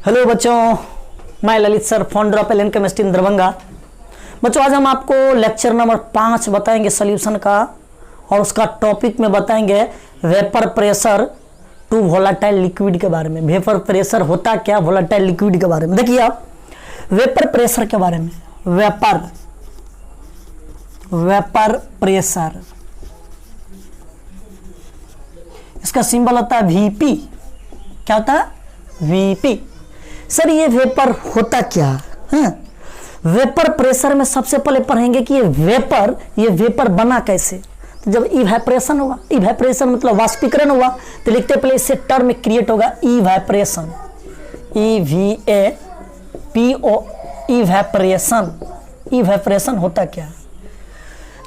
Hello बच्चों, मैं Lalit sir, founder of L N chemistry in Darbhanga. बच्चों, आज हम आपको लेक्चर नंबर 5 बताएंगे सॉल्यूशन का, और उसका टॉपिक में बताएंगे vapour pressure to volatile liquid के बारे में। वेपर प्रेशर होता क्या, वोलेटाइल लिक्विड के बारे में। देखिए आप, वेपर प्रेशर के बारे में, वेपर प्रेशर, इसका सिंबल होता है वीपी। क्या होता है? वीपी। सर ये वेपर होता क्या है? वेपर प्रेशर में सबसे पहले पढ़ेंगे कि ये वेपर बना कैसे। तो जब इवेपोरेशन होगा, इवेपोरेशन मतलब वाष्पीकरण हुआ, तो लिखते पहले इससे टर्म क्रिएट होगा इवेपोरेशन, EVAPO, इवेपोरेशन। इवेपोरेशन होता क्या है?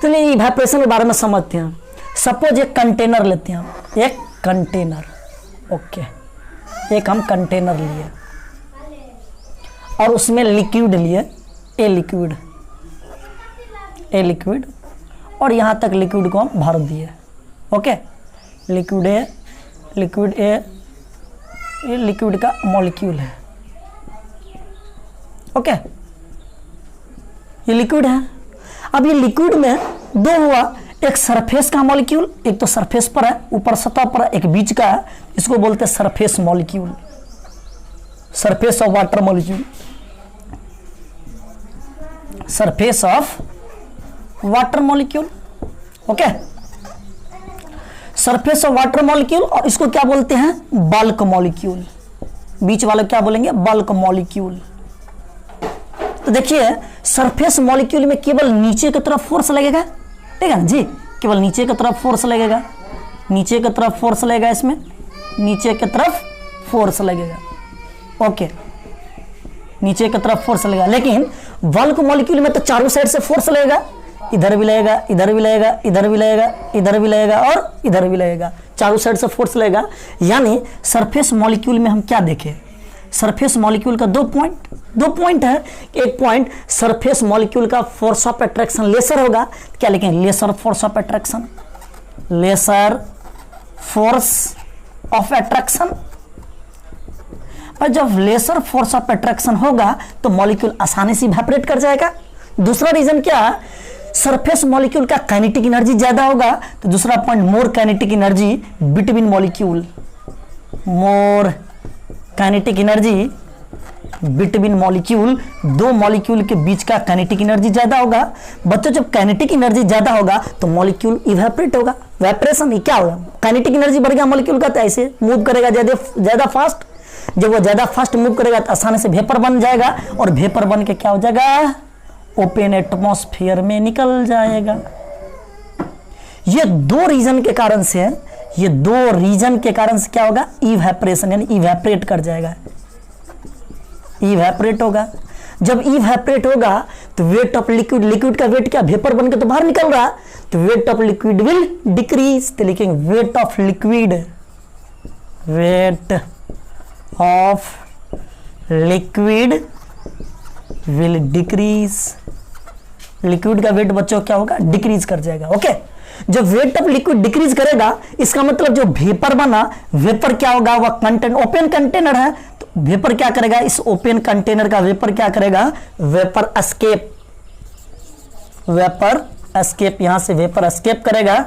चलिए इवेपोरेशन के बारे में समझते हैं। सपोज एक कंटेनर लेते हैं, एक कंटेनर, ओके, एक हम कंटेनर लिए और उसमें लिक्विड लिए, ए लिक्विड, और यहाँ तक लिक्विड को हम भर दिए, ओके। लिक्विड ए, ये लिक्विड का मॉलिक्यूल है, ओके, ये लिक्विड है। अब ये लिक्विड में दो हुआ, एक सरफेस का मॉलिक्यूल, एक तो सरफेस पर है, ऊपर सतह पर है, एक बीच का है, इसको बोलते हैं surface molecule, surface of water molecule, surface of water molecule, okay, surface of water molecule. और इसको क्या बोलते हैं? Bulk molecule. बीच वाले क्या बोलेंगे? Bulk molecule. तो देखिए, सरफेस मॉलिक्यूल में केवल नीचे की तरफ फोर्स लगेगा, ठीक है ना जी, केवल नीचे की तरफ फोर्स लगेगा, नीचे की तरफ फोर्स लगेगा, इसमें नीचे की तरफ फोर्स लगेगा, ओके, नीचे की तरफ फोर्स लगेगा। लेकिन बल्क मॉलिक्यूल में तो चारों साइड से फोर्स लगेगा, इधर भी लगेगा, इधर भी लगेगा, इधर भी लगेगा, इधर भी लगेगा और इधर भी लगेगा, चारों साइड से फोर्स लगेगा। यानी सरफेस मॉलिक्यूल में हम क्या देखें? सरफेस मॉलिक्यूल का दो पॉइंट है। एक पॉइंट सरफेस मॉलिक्यूल का फोर्स ऑफ अट्रैक्शन लेसर होगा, क्या लिखें? Lesser force of attraction, lesser force of attraction. और जब लेसर फोर्स ऑफ अट्रैक्शन होगा तो मॉलिक्यूल आसानी से इवेपोरेट कर जाएगा। दूसरा रीजन क्या है? सरफेस मॉलिक्यूल का काइनेटिक एनर्जी ज्यादा होगा। तो दूसरा पॉइंट, मोर काइनेटिक एनर्जी बिटवीन मॉलिक्यूल, मोर काइनेटिक एनर्जी बिटवीन मॉलिक्यूल, दो मॉलिक्यूल के बीच का काइनेटिक एनर्जी ज्यादा होगा। बच्चों, जब काइनेटिक एनर्जी ज्यादा होगा तो मॉलिक्यूल इवेपोरेट होगा, वेपरेशन ही क्या होगा? काइनेटिक एनर्जी बढ़ गया मॉलिक्यूल का, तो ऐसे मूव करेगा ज्यादा फास्ट। जब वो ज्यादा फास्ट मूव करेगा तो आसानी से वेपर बन जाएगा, और वेपर बन के क्या हो जाएगा? ओपन एटमॉस्फेयर में निकल जाएगा। ये दो रीजन के कारण से क्या होगा? इवेपोरेशन, यानी इवेपोरेट कर जाएगा, इवेपोरेट होगा। जब इवेपोरेट होगा तो वेट ऑफ लिक्विड का वेट क्या? वेपर बन के तो बाहर निकल रहा, तो weight of liquid will decrease. तो लिखेंगे weight of liquid will decrease. Liquid का वेट बच्चों क्या होगा? डिक्रीज कर जाएगा, ओके। जब वेट ऑफ लिक्विड डिक्रीज करेगा, इसका मतलब जो वेपर बना, वेपर क्या होगा? वह कंटेनर, ओपन कंटेनर है, तो वेपर क्या करेगा? इस ओपन कंटेनर का वेपर क्या करेगा? वेपर एस्केप, यहां से वेपर एस्केप करेगा,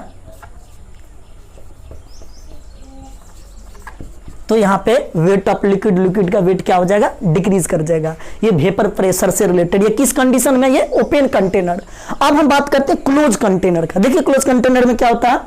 तो यहां पे वेट ऑफ लिक्विड का वेट क्या हो जाएगा? डिक्रीज कर जाएगा। ये वेपर प्रेशर से रिलेटेड। ये किस कंडीशन में? ये ओपन कंटेनर। अब हम बात करते हैं क्लोज कंटेनर का। देखिए क्लोज कंटेनर में क्या होता है?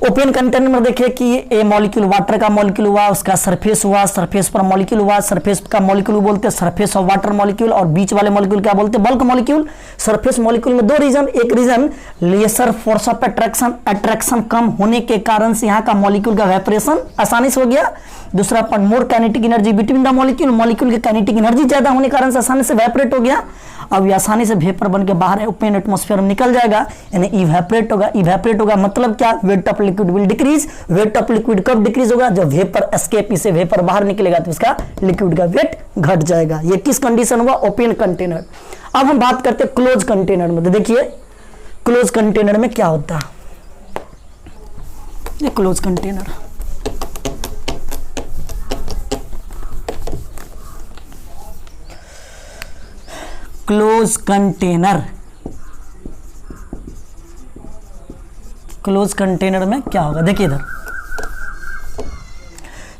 ओपन कंटेनर में देखिए कि ए मॉलिक्यूल, वाटर का मॉलिक्यूल हुआ, उसका सरफेस हुआ, सरफेस पर मॉलिक्यूल हुआ, सरफेस का मॉलिक्यूल बोलते हैं सरफेस ऑफ वाटर मॉलिक्यूल, और बीच वाले मॉलिक्यूल क्या बोलते हैं? Bulk molecule. सरफेस मॉलिक्यूल में दो रीजन, एक region lesser force of attraction कम होने के कारण से यहाँ का मॉलिक्यूल का वेपरेशन आसानी से हो गया। दूसरा point, more kinetic energy between the molecule की काइनेटिक एनर्जी ज्यादा होने के कारण से आसानी से वेपरेट हो गया। अब ये आसानी से वेपर बन के बाहर ओपन एटमॉस्फेयर में निकल जाएगा, यानी इवेपोरेट होगा। मतलब क्या? Weight of liquid will decrease. Weight of liquid कब डिक्रीज होगा? जब वेपर एस्केप, इसे वेपर बाहर निकलेगा तो इसका लिक्विड का वेट घट जाएगा। ये किस कंडीशन हुआ? Open container. अब हम बात करते हैं क्लोज कंटेनर में। तो देखिए क्लोज कंटेनर में क्या होता है, ये close container, close container, close container में क्या होगा, देखिए इधर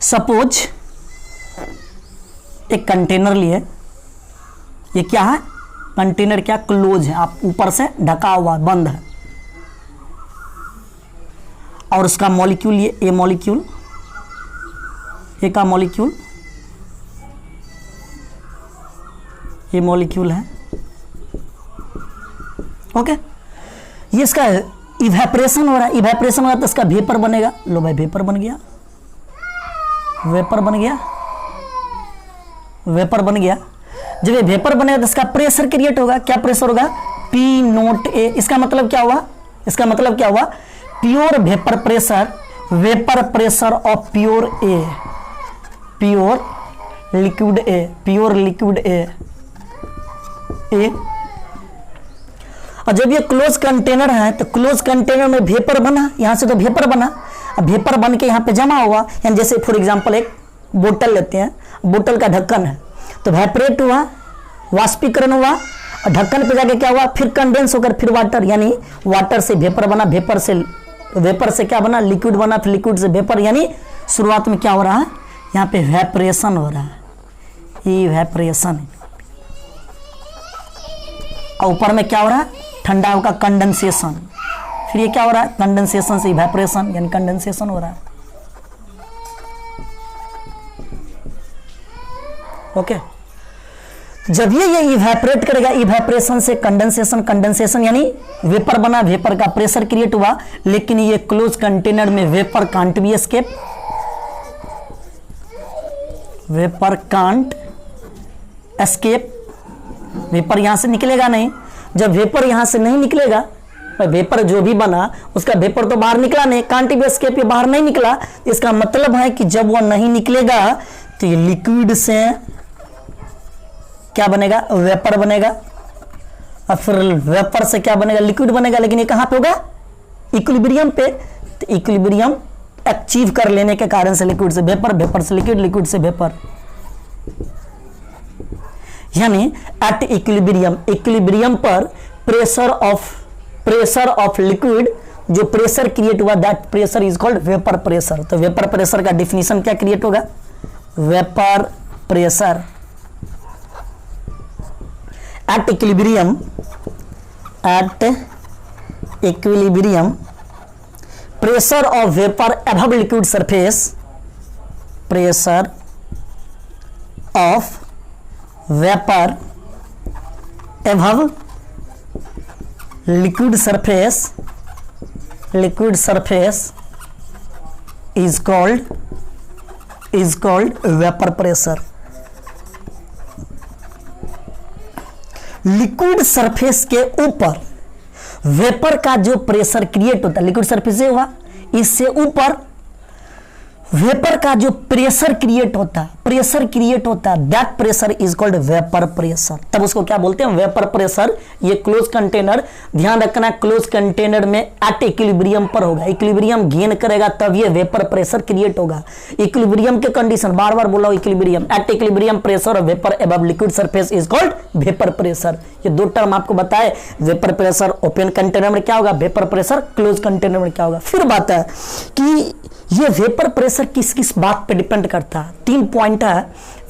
सपोज एक कंटेनर लिए, ये क्या है, कंटेनर क्या, क्लोज है, आप ऊपर से ढका हुआ बंद है, और उसका मॉलिक्यूल ये मॉलिक्यूल, ये का मॉलिक्यूल, ये मॉलिक्यूल है, ओके। ये इसका इवेपोरेशन हो रहा है, इवेपोरेशन हो रहा है तो इसका वेपर बनेगा, लो भाई वेपर बन गया, वेपर बन गया, वेपर बन गया। जब ये वेपर बनेगा तो इसका प्रेशर क्रिएट होगा, क्या प्रेशर होगा, पी नोट ए। इसका मतलब क्या हुआ, इसका मतलब क्या हुआ, pure vapour pressure, vapour pressure of pure A, pure liquid A, pure liquid ए। और जब ये क्लोज कंटेनर है तो क्लोज कंटेनर में वेपर बना, यहां से तो वेपर बना, अब वेपर बन के यहां पे जमा हुआ, यानी जैसे फॉर एग्जांपल एक बोतल लेते हैं, बोतल का ढक्कन है तो वेपरेट हुआ, वाष्पीकरण हुआ, और ढक्कन पे जाके क्या हुआ, फिर कंडेंस होकर फिर वाटर, यानी वाटर से वेपर बना, वेपर से क्या बना, लिक्विड बना, फिर लिक्विड से वेपर, यानी शुरुआत में क्या हो रहा है, यहाँ पे वेपरेशन हो रहा है, इवेपोरेशन। और ऊपर में क्या हो रहा है, ठंडा होगा कंडेंसेशन, फिर ये क्या हो रहा है, कंडेंसेशन से इवेपोरेशन, यानी कंडेंसेशन हो रहा है, ओके। जब ये इवेपोरेट करेगा, इवेपोरेशन से कंडेंसेशन, कंडेंसेशन यानी वेपर बना, वेपर का प्रेशर क्रिएट हुआ, लेकिन ये क्लोज कंटेनर में vapour can't be escape, vapour can't escape, vapour यहां से निकलेगा नहीं। जब वेपर यहां से नहीं निकलेगा, वेपर जो भी बना उसका वेपर तो बाहर निकला नहीं, कांट बी एस्केप, ये बाहर नहीं निकला, इसका मतलब है कि जब वो नहीं निकलेगा तो ये लिक्विड से क्या बनेगा, वेपर बनेगा, और फिर वेपर से क्या बनेगा, लिक्विड बनेगा। लेकिन ये कहां पे होगा, इक्विलिब्रियम पे। तो इक्विलिब्रियम अचीव कर लेने के कारण से लिक्विड से वेपर, वेपर से लिक्विड, लिक्विड से वेपर, यानी एट इक्विलिब्रियम, इक्विलिब्रियम पर प्रेशर ऑफ लिक्विड, जो प्रेशर क्रिएट हुआ that pressure is called vapour pressure. तो वेपर प्रेशर का डिफिनीशन क्या क्रिएट होगा, vapour pressure at equilibrium, pressure of vapor above liquid surface, pressure of vapor above liquid surface is called vapor pressure। Liquid surface के ऊपर vapour का जो pressure create होता है, लिक्विड सरफेस से हुआ, इससे ऊपर वेपर का जो प्रेशर क्रिएट होता है, that pressure is called vapour pressure. तब उसको क्या बोलते हैं, वेपर प्रेशर। ये क्लोज कंटेनर, ध्यान रखना, क्लोज कंटेनर में एट इक्विलिब्रियम पर होगा, इक्विलिब्रियम गेन करेगा तब ये वेपर प्रेशर क्रिएट होगा। इक्विलिब्रियम के कंडीशन, बार बार बोला equilibrium, at equilibrium pressure of vapour above liquid surface is called vapour pressure. ये दो टर्म आपको बताए, वेपर प्रेशर ओपन कंटेनर में क्या होगा, वेपर प्रेशर क्लोज कंटेनर में क्या होगा। फिर बात है कि ये वेपर प्रेशर किस किस बात पे डिपेंड करता है, 3 पॉइंट है।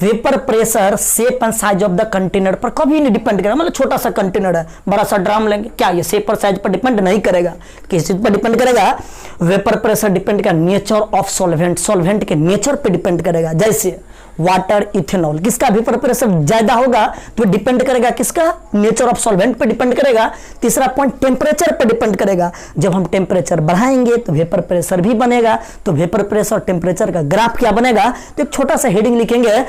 Vapour pressure shape and size of the container पर कभी नहीं डिपेंड करेगा, मतलब छोटा सा कंटेनर है, बड़ा सा ड्राम लेंगे, क्या ये शेप और साइज पर डिपेंड नहीं करेगा। किस चीज पर डिपेंड करेगा, वेपर प्रेशर डिपेंड करेगा नेचर ऑफ सॉल्वेंट, सॉल्वेंट के नेचर पे डिपेंड करेगा। जैसे वाटर, इथेनॉल, किसका वेपर प्रेशर ज्यादा होगा तो डिपेंड करेगा किसका, नेचर ऑफ सॉल्वेंट पे डिपेंड करेगा। तीसरा पॉइंट टेम्परेचर पे डिपेंड करेगा, जब हम टेम्परेचर बढ़ाएंगे तो वेपर प्रेशर भी बनेगा। तो वेपर प्रेशर और टेम्परेचर का ग्राफ क्या बनेगा, तो एक छोटा सा हेडिंग लिखेंगे,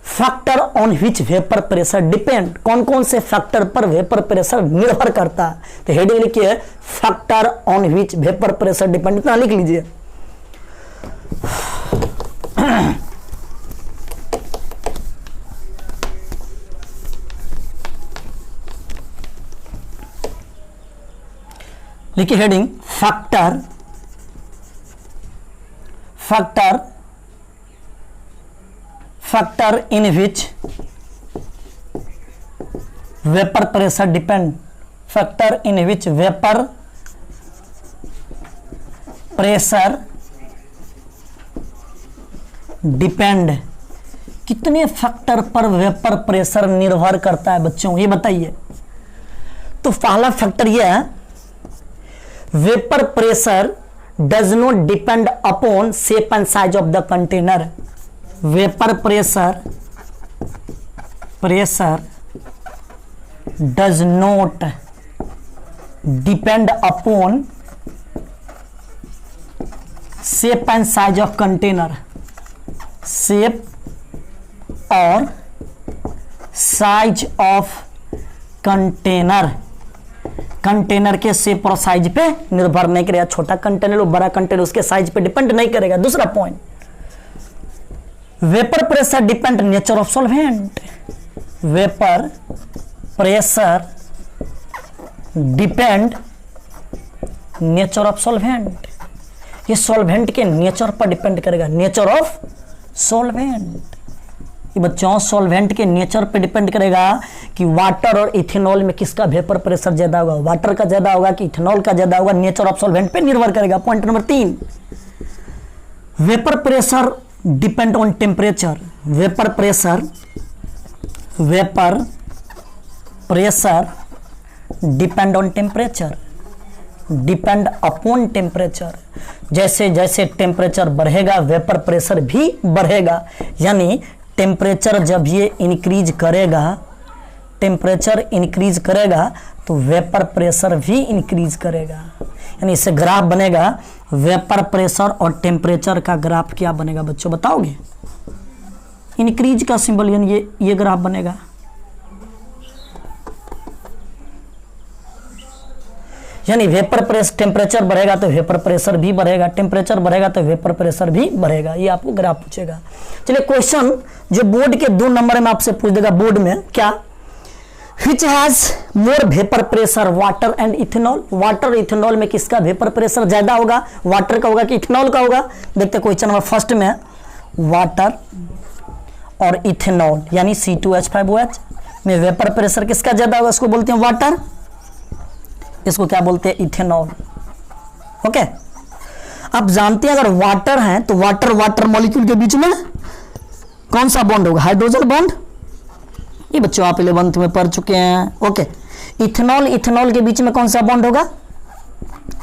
factor on which vapour pressure depend, कौन कौन से फैक्टर पर वेपर प्रेशर निर्भर करता है। तो हेडिंग लिखिए, factor on which vapour pressure depend, इतना लिख लीजिए। लिखिए heading, factor in which vapour pressure depend, factor in which vapour pressure depend, कितने फैक्टर पर वेपर प्रेशर निर्भर करता है बच्चों, ये बताइए। तो पहला फैक्टर यह है, vapour pressure does not depend upon shape and size of the container. Vapour pressure does not depend upon shape and size of container, shape और साइज ऑफ कंटेनर, कंटेनर के शेप और साइज पे निर्भर नहीं करेगा। छोटा कंटेनर और बड़ा कंटेनर उसके साइज पे डिपेंड नहीं करेगा। दूसरा point, vapour pressure depend nature of solvent, vapour pressure depend nature of solvent, ये सॉल्वेंट के नेचर पर डिपेंड करेगा, नेचर ऑफ सॉल्वेंट। ये बच्चों सॉल्वेंट के नेचर पे डिपेंड करेगा कि वाटर और इथेनॉल में किसका वेपर प्रेशर ज्यादा होगा, वाटर का ज्यादा होगा कि इथेनॉल का ज्यादा होगा, नेचर ऑफ सॉल्वेंट पे निर्भर करेगा। Point number 3, vapour pressure depend on temperature, vapour pressure depend on temperature, depend upon temperature. जैसे जैसे टेम्परेचर बढ़ेगा वेपर प्रेशर भी बढ़ेगा, यानी टेम्परेचर जब ये इंक्रीज करेगा, टेम्परेचर इंक्रीज करेगा तो वेपर प्रेशर भी इंक्रीज करेगा। यानी इससे ग्राफ बनेगा, वेपर प्रेशर और टेम्परेचर का ग्राफ क्या बनेगा बच्चों बताओगे? इंक्रीज का सिंबल, यानी ये ग्राफ बनेगा। यानी वेपर प्रेशर, टेम्परेचर बढ़ेगा तो वेपर प्रेशर भी बढ़ेगा, टेम्परेचर बढ़ेगा तो वेपर प्रेशर भी बढ़ेगा। ये आपको ग्राफ पूछेगा। चलिए क्वेश्चन जो बोर्ड के 2 नंबर में आपसे पूछ देगा, बोर्ड में क्या, which has more vapour pressure, water and ethanol. Water ethanol में किसका वेपर प्रेशर ज्यादा होगा, वाटर का होगा कि इथेनॉल का होगा? देखते क्वेश्चन नंबर फर्स्ट में, वाटर और इथेनॉल यानी C2H5OH में वेपर प्रेशर किसका ज्यादा होगा? इसको बोलते हैं वाटर, इसको क्या बोलते हैं? इथेनॉल। ओके, अब जानते हैं अगर वाटर है तो वाटर वाटर मॉलिक्यूल के बीच में कौन सा बॉन्ड होगा? Hydrogen bond. ये बच्चों आप 11th में पढ़ चुके हैं। ओके, इथेनॉल इथेनॉल के बीच में कौन सा बॉन्ड होगा?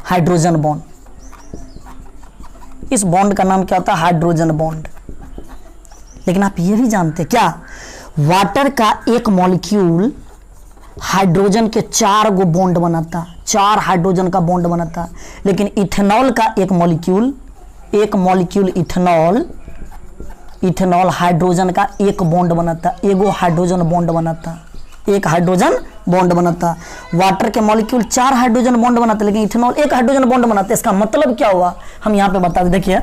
Hydrogen bond. इस बॉन्ड का नाम क्या होता है? Hydrogen bond. लेकिन आप ये भी जानते हैं क्या, वाटर का एक मॉलिक्यूल हाइड्रोजन के 4 गो बॉन्ड बनाता, 4 हाइड्रोजन का बॉन्ड बनाता। लेकिन इथेनॉल का एक मॉलिक्यूल इथेनॉल हाइड्रोजन का एक बॉन्ड बनाता, एगो हाइड्रोजन बॉन्ड बनाता, एक हाइड्रोजन बॉन्ड बनाता। वाटर के मॉलिक्यूल 4 हाइड्रोजन बॉन्ड बनाते, लेकिन इथेनॉल एक हाइड्रोजन बॉन्ड बनाते। इसका मतलब क्या हुआ, हम यहाँ पे बता दें। देखिए,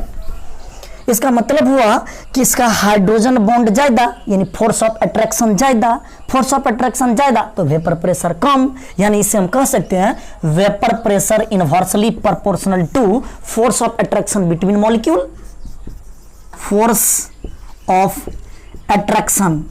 इसका मतलब हुआ कि इसका हाइड्रोजन बॉन्ड ज्यादा, यानी फोर्स ऑफ अट्रैक्शन ज्यादा, फोर्स ऑफ अट्रैक्शन ज्यादा तो वेपर प्रेशर कम। यानी इसे हम कह सकते हैं vapour pressure inversely proportional to force of attraction between molecule. Force of attraction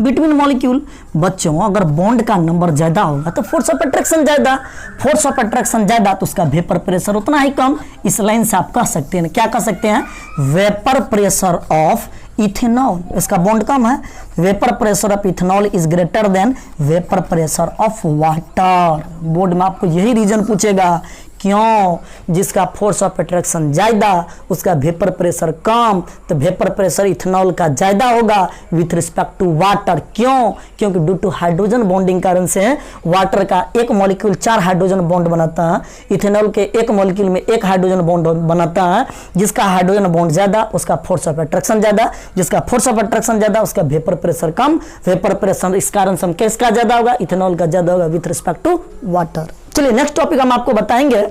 between molecule. बच्चों अगर बॉन्ड का नंबर ज्यादा होगा तो फोर्स ऑफ अट्रैक्शन ज्यादा, फोर्स ऑफ अट्रैक्शन ज्यादा तो उसका वेपर प्रेशर उतना ही कम। इस लाइन से आप कह सकते हैं, क्या कह सकते हैं? वेपर प्रेशर ऑफ इथेनॉल, इसका बॉन्ड कम है। Vapour pressure of ethanol is greater than vapour pressure of water. Board में आपको यही रीजन पूछेगा, क्यों? जिसका फोर्स ऑफ अट्रैक्शन ज्यादा उसका वेपर प्रेशर कम, तो वेपर प्रेशर इथेनॉल का ज्यादा होगा विथ रिस्पेक्ट टू वाटर। क्यों? क्योंकि ड्यू टू हाइड्रोजन बॉन्डिंग कारण से वाटर का एक मॉलिक्यूल 4 हाइड्रोजन बॉन्ड बनाता है, इथेनॉल के एक मॉलिक्यूल में 1 हाइड्रोजन बॉन्ड बनाता है। जिसका हाइड्रोजन बॉन्ड ज्यादा उसका फोर्स ऑफ अट्रैक्शन ज्यादा, जिसका फोर्स ऑफ अट्रैक्शन ज्यादा उसका वेपर प्रेशर कम। वेपर प्रेशर इस कारण से किसका ज्यादा होगा? इथेनॉल का ज्यादा होगा विथ रिस्पेक्ट टू वाटर। चलिए नेक्स्ट टॉपिक हम आपको बताएंगे,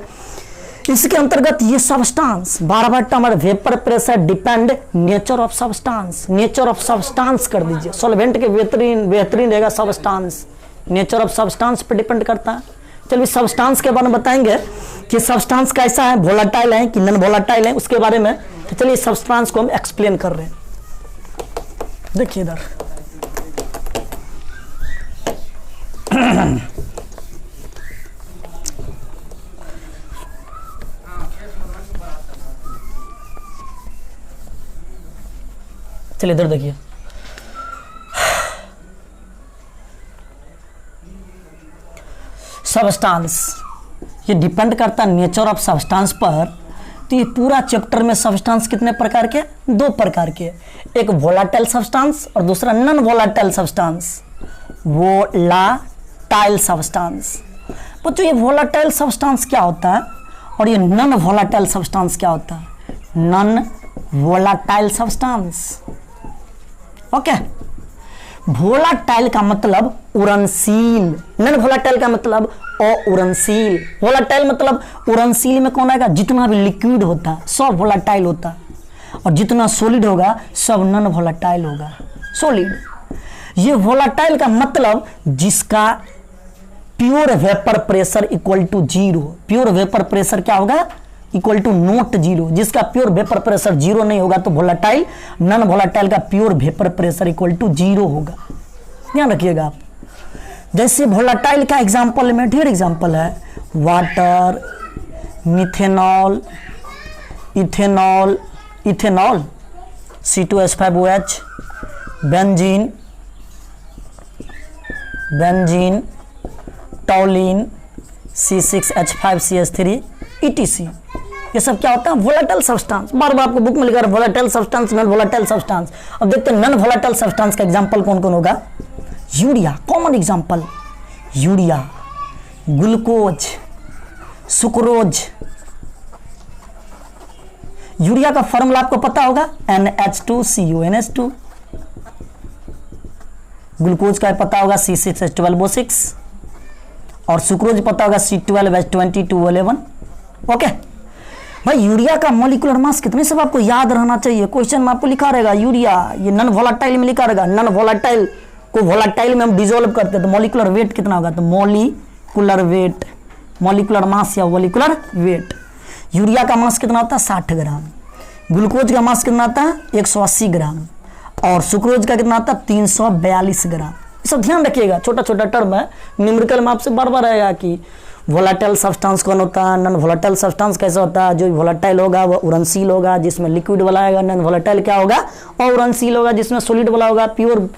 इसके अंतर्गत ये substance, 12 term vapour pressure depend nature of substance. Nature of substance कर दीजिए, सॉल्वेंट के बेहतरीन रहेगा सब्सटेंस, नेचर ऑफ सब्सटेंस पे डिपेंड करता है। चलिए सब्सटेंस के बारे में बताएंगे कि सब्सटेंस कैसा है, वोलेटाइल है कि नॉन वोलेटाइल है, उसके बारे में। तो चलिए सब्सटेंस को हम एक्सप्लेन कर रहे हैं। देखिए इधर चलिए इधर देखिए, सब्सटेंस, ये डिपेंड करता है नेचर ऑफ सब्सटेंस पर। तो ये पूरा चैप्टर में सब्सटेंस कितने प्रकार के? दो प्रकार के, एक वोलाटाइल सब्सटेंस और दूसरा non volatile substance, volatile substance. बच्चों ये वोलाटाइल सब्सटेंस क्या होता है और ये नॉन वोलाटाइल सब्सटेंस क्या होता है? Non volatile substance, okay. Volatile का मतलब उड़नशील, नॉन वोलाटाइल का मतलब अउड़नशील। वोलाटाइल मतलब उड़नशील में कौन आएगा? जितना भी लिक्विड होता है सब वोलाटाइल होता है, और जितना सॉलिड होगा सब नॉन वोलाटाइल होगा, सॉलिड। ये वोलाटाइल का मतलब जिसका pure vapour pressure equal to zero. Pure vapour pressure क्या होगा? Equal to not zero. जिसका प्योर वेपर प्रेशर जीरो नहीं होगा तो वोलाटाइल। नॉन वोलाटाइल का pure vapour pressure equal to zero होगा, ध्यान रखिएगा आप। जैसे वोलाटाइल का एग्जांपल में ढेर एग्जांपल है, water, methanol, ethanol, ethanol C2H5OH, benzene, benzene, टॉलिन C6H5CH3 ETC। ये सब क्या होता है? Volatile substance. बार बार आपको बुक में लिखा है volatile substance, non volatile substance. अब देखते हैं नॉन वोलाटाइल सब्सटेंस का एग्जांपल कौन कौन होगा। Urea, common example, urea, glucose, sucrose. Urea का फॉर्मूला आपको पता होगा NH2CONH2। ग्लूकोज का पता होगा C6H12O6, और सुक्रोज पता होगा C12H22O11, ओके। भाई यूरिया का मॉलिक्यूलर मास कितने, सब आपको याद रहना चाहिए। क्वेश्चन में आपको लिखा रहेगा यूरिया, ये नॉन वोलाटाइल में लिखा रहेगा। नॉन वोलाटाइल को वोलाटाइल में हम डिसॉल्व करते हैं तो मॉलिक्यूलर वेट कितना होगा? तो मॉलिक्यूलर वेट, मॉलिक्यूलर मास या मॉलिक्यूलर वेट। यूरिया का मास कितना होता है? 60 ग्राम। ग्लूकोज का मास कितना आता है? 180 ग्राम। और सुक्रोज का कितना आता है? 342 ग्राम। सब ध्यान रखिएगा, छोटा छोटा टर्म है, न्यूमेरिकल में आपसे बार बार आएगा कि वोलाटाइल सब्सटेंस कौन होता है, नॉन वोलाटाइल सब्सटेंस कैसा होता है। जो वोलाटाइल होगा वह उड़नशील होगा, जिसमें लिक्विड वाला आएगा। नॉन वोलाटाइल क्या होगा? और उड़नशील होगा, जिसमें सॉलिड वाला होगा। प्योर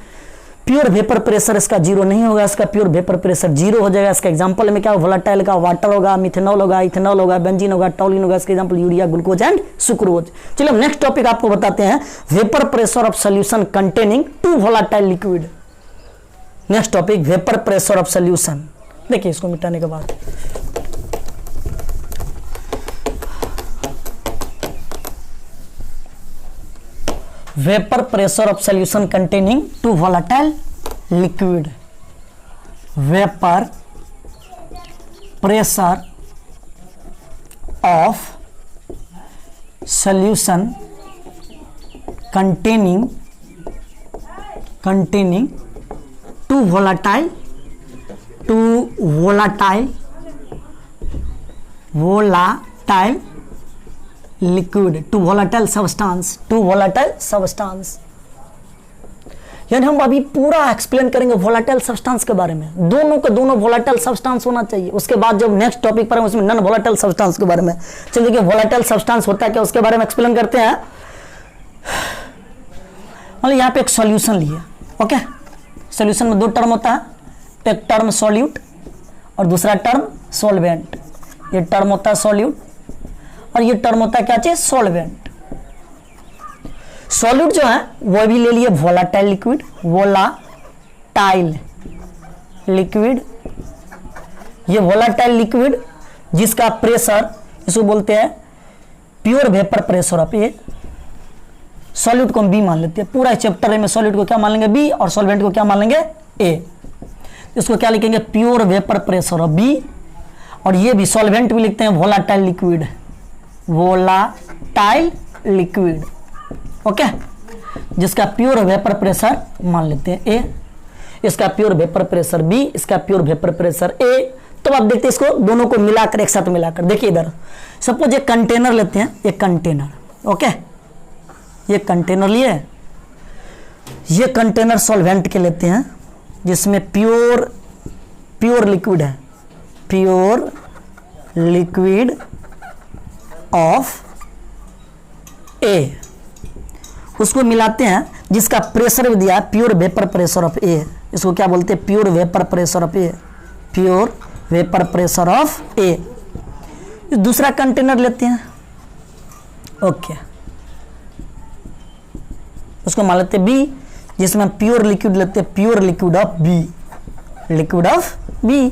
वेपर प्रेशर इसका जीरो नहीं होगा, इसका प्योर वेपर प्रेशर जीरो हो जाएगा। इसका एग्जांपल में क्या होगा? वोलाटाइल का वाटर होगा, मिथेनॉल होगा, इथेनॉल होगा, बेंजीन होगा, टॉलिन होगा। इसका example urea, glucose and sucrose. चलिए नेक्स्ट टॉपिक आपको बताते हैं, vapour pressure of solution containing 2 volatile liquid. Next topic, vapour pressure of solution. देखिए इसको मिटाने के बाद, vapour pressure of solution containing 2 volatile liquid। Vapour pressure of solution containing 2 volatile liquid, 2 volatile substance। यानी हम अभी पूरा एक्सप्लेन करेंगे वोलाटाइल सब्सटेंस के बारे में। दोनों के दोनों वोलाटाइल सब्सटेंस होना चाहिए। उसके बाद जब नेक्स्ट टॉपिक पर उसमें नॉन वोलाटाइल सब्सटेंस के बारे में। चलिए देखिए वोलाटाइल सब्सटेंस होता है क्या, उसके बारे में एक्सप्लेन करते हैं। मतलब यहाँ पे एक सॉल्यूशन लिए, ओके। सॉल्यूशन में 2 टर्म होता है, एक टर्म सॉल्यूट और दूसरा टर्म सॉल्वेंट। ये टर्म होता है सॉल्यूट और ये टर्म होता है क्या चीज? सॉल्वेंट। सॉल्यूट जो है वो भी ले लिए वोलाटाइल लिक्विड, वोलाटाइल लिक्विड। ये वोलाटाइल लिक्विड जिसका प्रेशर, इसको बोलते हैं pure vapour pressure of A. Solute को हम बी मान लेते हैं। पूरा चैप्टर में सॉल्यूट को क्या मान लेंगे? बी, और सॉल्वेंट को क्या मान लेंगे? ए। इसको क्या लिखेंगे? Pure vapour pressure of B. और ये भी सॉल्वेंट भी लिखते हैं volatile liquid, volatile liquid, okay. जिसका प्योर वेपर प्रेशर मान लेते हैं ए, इसका प्योर वेपर प्रेशर बी, इसका प्योर वेपर प्रेशर ए। तो आप देखते हैं इसको दोनों को मिलाकर, एक साथ मिलाकर। देखिए इधर सपोज एक कंटेनर लेते हैं, एक कंटेनर, ओके। ये कंटेनर लिए, ये कंटेनर सॉल्वेंट के लेते हैं जिसमें प्योर प्योर लिक्विड है, प्योर लिक्विड ऑफ ए, उसको मिलाते हैं जिसका प्रेशर भी दिया है pure vapour pressure of A, इसको क्या बोलते हैं, pure vapour pressure of A, pure vapour pressure of A. दूसरा कंटेनर लेते हैं, ओके, उसको मान लेते हैं बी, जिसमें हम प्योर लिक्विड लेते हैं, pure liquid of B, liquid of B,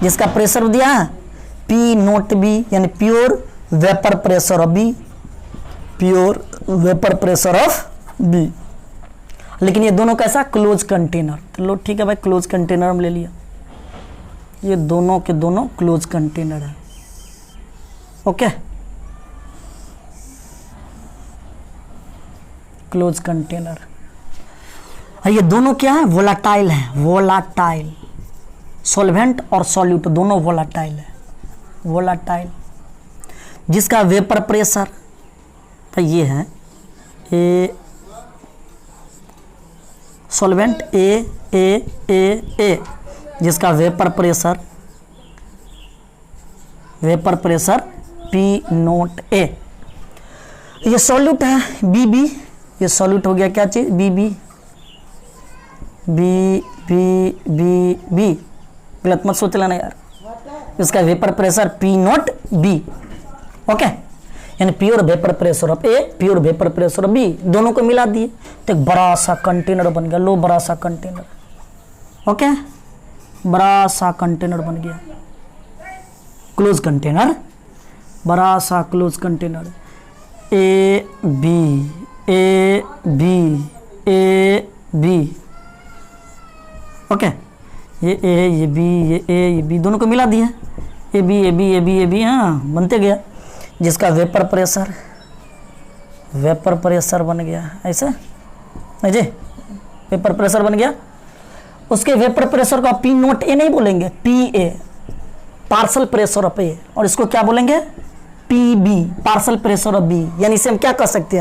जिसका प्रेशर दिया है पी नोट बी, यानी pure vapour pressure of B, pure vapour pressure of B. लेकिन ये दोनों कैसा, क्लोज कंटेनर, तो लो ठीक है भाई, क्लोज कंटेनर हम ले लिया, ये दोनों के दोनों क्लोज कंटेनर है, ओके, क्लोज कंटेनर। ये दोनों क्या है, वोलाटाइल है, वोलाटाइल, सॉल्वेंट और सॉल्यूट दोनों वोलाटाइल है, वोलाटाइल, जिसका वेपर प्रेशर तो ये है ए, सॉल्वेंट ए ए ए ए, जिसका vapour pressure P naught A. ये सॉल्यूट है बी बी, ये सॉल्यूट हो गया क्या चीज, B B B B B B, गलत मत सोच लेना यार, इसका vapour pressure P naught B, okay, यानी pure vapour pressure of A, pure vapour pressure of B, दोनों को मिला दिए तो एक बड़ा सा कंटेनर बन गया, लो बड़ा सा कंटेनर, ओके, बड़ा सा कंटेनर बन गया, क्लोज कंटेनर, बड़ा सा close container, A B A B A B, okay, ये ए ये बी ये ए ये बी, दोनों को मिला दिया, A B A B A B A B, हाँ बनते गया, जिसका वेपर प्रेशर बन गया, ऐसे नहीं जी, वेपर प्रेशर बन गया, उसके वेपर प्रेशर को पी नोट ए नहीं बोलेंगे, P A, partial pressure of A, और इसको क्या बोलेंगे, P B, partial pressure of B, यानी इसे हम क्या कह सकते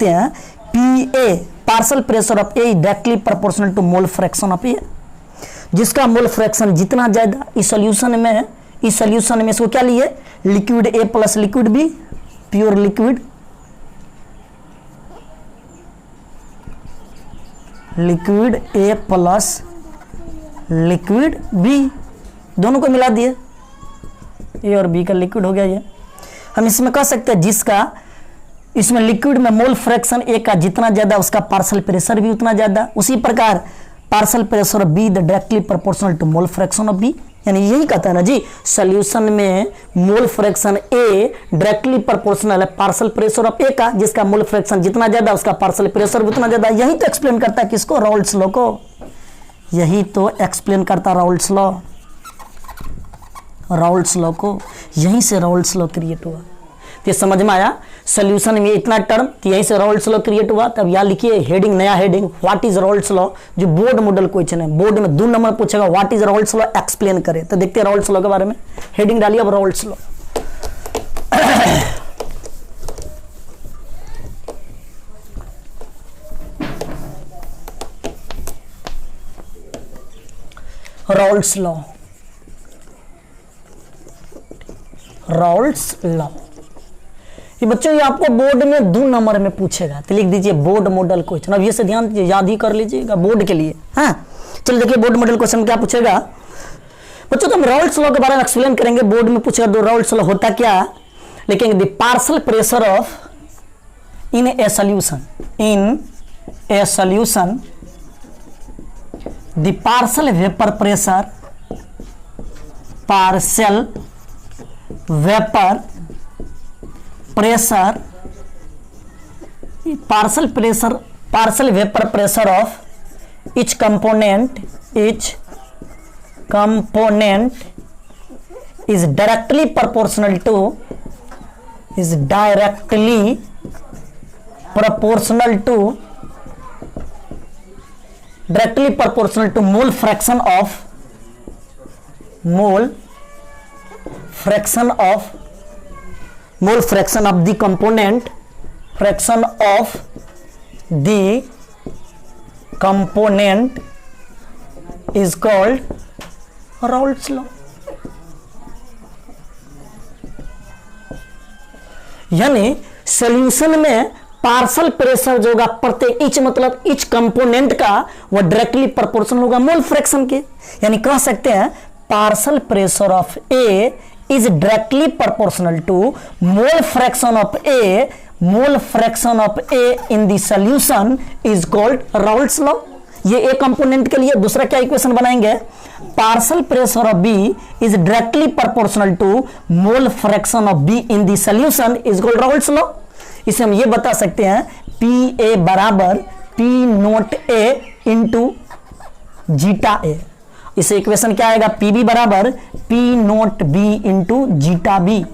हैं, P A, partial pressure of A directly proportional to mole fraction of A, जिसका मोल फ्रैक्शन जितना ज्यादा, इस सॉल्यूशन में इसको क्या लिए, liquid A plus liquid B, pure liquid A plus liquid B, दोनों को मिला दिए, ए और बी का लिक्विड हो गया ये। हम इसमें कह सकते हैं जिसका, इसमें लिक्विड में मोल फ्रैक्शन ए का जितना ज्यादा उसका पार्सल प्रेशर भी उतना ज्यादा, उसी प्रकार partial pressure of B the directly proportional to mole fraction of B, यानी यही कहता है ना जी, सॉल्यूशन में mole fraction A directly proportional है पार्सल प्रेशर ऑफ ए का, जिसका मोल फ्रैक्शन जितना ज्यादा उसका पार्सल प्रेशर भी उतना ज्यादा। यही तो एक्सप्लेन करता है किसको, राउल्ट्स लॉ को, यही तो एक्सप्लेन करता राउल्ट्स लॉ, राउल्ट्स लॉ को, यहीं से राउल्ट्स लॉ क्रिएट हुआ। तो समझ में आया, सॉल्यूशन में इतना टर्म, तो यहीं से राउल्ट्स लॉ क्रिएट हुआ। तब यहाँ लिखिए हेडिंग, नया heading, what is Raoult's law, जो बोर्ड मॉडल क्वेश्चन है, बोर्ड में 2 नंबर पूछेगा, what is Raoult's law, explain करे। तो देखते हैं राउल्ट्स लॉ के बारे में, हेडिंग डालिए अब Raoult's law. Raoult's law, Raoult's law, ये बच्चों ये आपको बोर्ड में 2 नंबर में पूछेगा, तो लिख दीजिए बोर्ड मॉडल क्वेश्चन। अब ये से ध्यान दीजिए, याद ही कर लीजिएगा बोर्ड के लिए। हाँ चलिए देखिए बोर्ड मॉडल क्वेश्चन क्या पूछेगा बच्चों, तो हम राउल्ट्स लॉ के बारे में एक्सप्लेन करेंगे। बोर्ड में पूछेगा दो राउल्ट्स लॉ होता क्या, लिखेंगे the partial pressure of in a solution, in a solution the partial vapour pressure, partial vapour pressure, partial vapour pressure of each component is directly proportional to mole fraction of the component, is called Raoult's law. यानी solution में partial pressure जो होगा प्रत्येक each मतलब each component का वो directly proportional होगा mole fraction के। यानी कह सकते हैं partial pressure of A is directly proportional to mole fraction of A. Mole fraction of A in the solution is called Raoult's law. ये ए कंपोनेंट के लिए दूसरा क्या इक्वेशन बनाएंगे, partial pressure of B is directly proportional to mole fraction of B in the solution is called Raoult's law. इसे हम ये बता सकते हैं पी ए बराबर P naught A into zeta ए। इसे इक्वेशन क्या आएगा, पी बी बराबर P naught B into zeta B.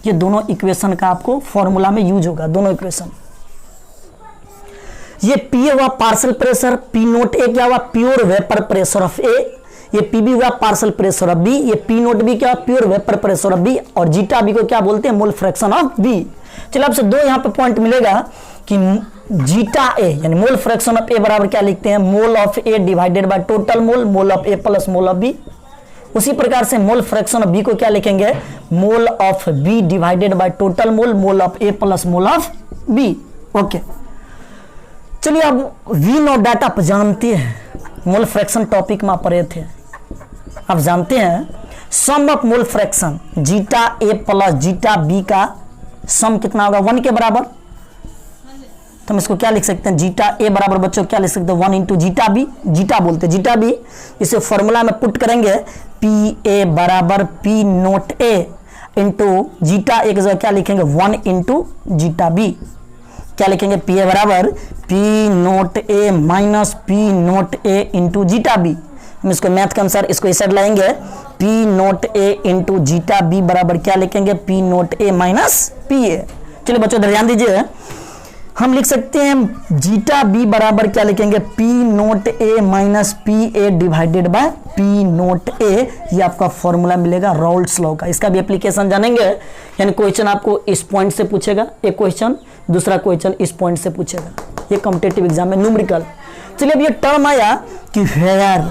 ये दोनों इक्वेशन का आपको फॉर्मूला में यूज होगा, दोनों इक्वेशन। ये पी हुआ partial pressure, P naught A क्या हुआ pure vapour pressure of A, ये पी बी हुआ पार्सल प्रेशर ऑफ बी, ये पी नोट बी क्या pure vapour pressure of B, और जीटा बी को क्या बोलते हैं मोल फ्रैक्शन ऑफ बी। चलिए आपसे दो यहां पे पॉइंट मिलेगा कि जीटा ए यानी मोल फ्रैक्शन ऑफ ए बराबर क्या लिखते हैं, mole of A divided by total mole, mole of A plus mole of B. उसी प्रकार से मोल फ्रैक्शन ऑफ बी को क्या लिखेंगे, mole of B divided by total mole, mole of A plus mole of B. Okay चलिए अब we know dot आप जानते हैं, मोल फ्रैक्शन टॉपिक में पढ़े थे, आप जानते हैं sum of mole fraction zeta A plus zeta B का सम कितना होगा 1 के बराबर। तो हम इसको क्या लिख सकते हैं, जीटा ए बराबर बच्चों क्या लिख सकते हैं 1 इंटू जीटा बी, जीटा बोलते हैं जीटा बी। इसे फॉर्मूला में पुट करेंगे पी ए बराबर P naught A into zeta ए की जगह क्या लिखेंगे 1 इंटू जीटा बी। क्या लिखेंगे पी ए बराबर P naught A minus P naught A into zeta B. हम इसको मैथ के अनुसार इसको इस साइड लाएंगे, P naught A into zeta B बराबर क्या लिखेंगे P naught A minus P ए। चलिए बच्चों ध्यान दीजिए, हम लिख सकते हैं जीटा बी बराबर क्या लिखेंगे P naught A minus P A divided by P naught A. ये आपका फॉर्मूला मिलेगा राउल्ट्स लॉ का। इसका भी एप्लीकेशन जानेंगे, यानी क्वेश्चन आपको इस पॉइंट से पूछेगा एक क्वेश्चन, दूसरा क्वेश्चन इस पॉइंट से पूछेगा, ये कॉम्पिटिटिव एग्जाम में न्यूमेरिकल। चलिए अब ये टर्म आया कि where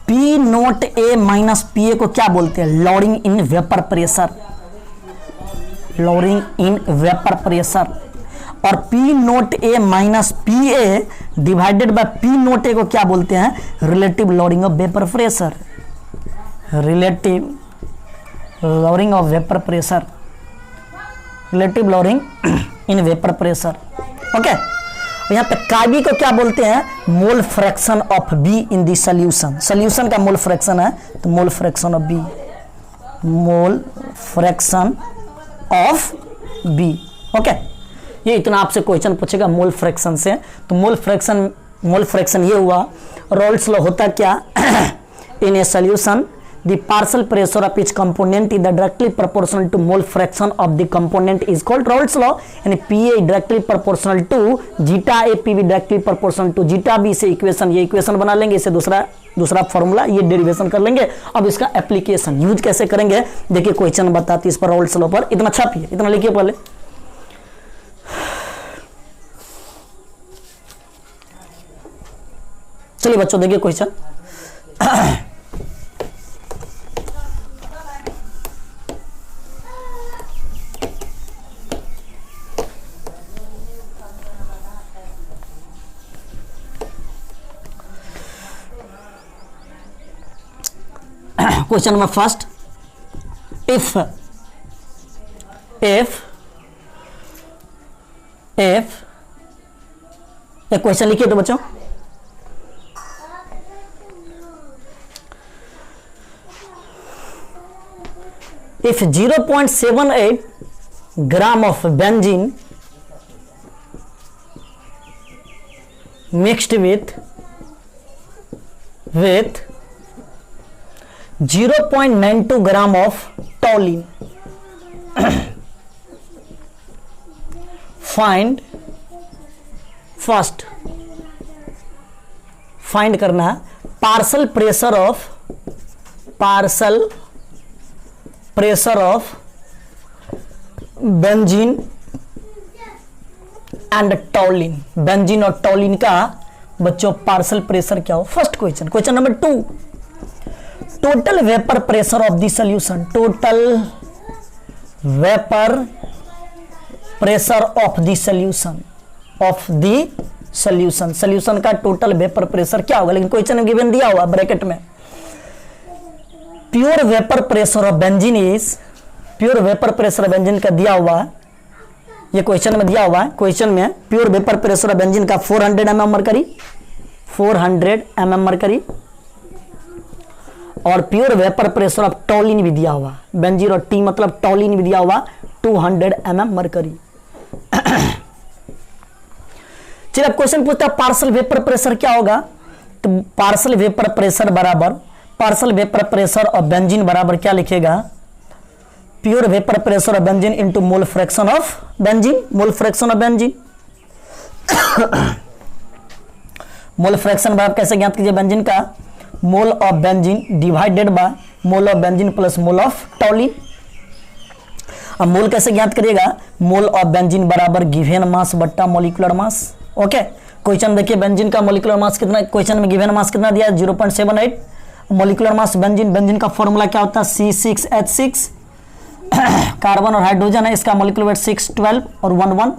P naught A minus P A को क्या बोलते हैं, lowering in vapour pressure, lowering in vapour pressure. और P naught A minus P A divided by P naught A को क्या बोलते हैं, relative lowering of vapour pressure, relative lowering of vapour pressure, relative lowering in vapour pressure. Okay यहाँ पे काबी को क्या बोलते हैं, mole fraction of B in the solution. Solution का मोल फ्रैक्शन है तो mole fraction of B, mole fraction of B. Okay ये इतना आपसे क्वेश्चन पूछेगा मोल फ्रैक्शन से। तो मोल फ्रैक्शन ये हुआ। राउल्ट्स लॉ होता क्या, in a solution the partial pressure of each component is directly proportional to mole fraction of the component is called Raoult's law। यानी PA is directly proportional to zeta A, PB directly proportional to zeta B। से equation ये equation बना लेंगे, इसे दूसरा formula ये derivation कर लेंगे। अब इसका एप्लीकेशन यूज कैसे करेंगे देखिए, क्वेश्चन बताती है इस पर राउल्ट्स लॉ पर। इतना छापिए, इतना लिखिए पहले। चलिए बच्चों देखिए question question number first, if एक क्वेश्चन लिखिए तो बच्चों, if 0.78 gram of benzene mixed with 0.92 gram of toluene, find करना parcel pressure of benzene and टॉलिन। Benzene और टॉलिन का बच्चों पार्सल प्रेशर क्या हो। First question. Question number 2, total vapour pressure of the solution, total vapour pressure of the solution, of the solution, solution का total vapour pressure क्या होगा, लेकिन question में गिवन दिया हुआ ब्रैकेट में pure vapour pressure of benzene is, pure vapour pressure benzene का दिया हुआ है, ये क्वेश्चन में दिया हुआ है, क्वेश्चन में pure vapour pressure of benzene का 400 mm मरकरी, 400 mm मरकरी, और प्योर वेपर प्रेशर ऑफ टॉलिन भी दिया हुआ, बेंजीन और टी मतलब टॉलिन भी दिया हुआ 200 mm मरकरी। चलिए अब क्वेश्चन पूछता है पार्शियल वेपर प्रेशर क्या होगा, तो पार्शियल वेपर प्रेशर बराबर partial vapour pressure of benzene बराबर क्या लिखेगा, pure vapour pressure of benzene into mole fraction of benzene, mole fraction of benzene. Mole fraction बराबर कैसे ज्ञात कीजिए, बेंजीन का मोल of benzene divided by mole of benzene plus mole of टॉलिन। अब मोल कैसे ज्ञात करिएगा, मोल ऑफ बेंजीन बराबर गिवन मास बट्टा मॉलिक्यूलर मास। ओके, क्वेश्चन देखिए बेंजीन का मॉलिक्यूलर मास कितना, क्वेश्चन में गिवन मास कितना दिया है 0.78, मॉलिक्यूलर मास बेंजीन, बेंजीन का फॉर्मूला क्या होता है C6H6, कार्बन और हाइड्रोजन है, इसका मॉलिक्यूलर वेट 6, 12 और 1, 1,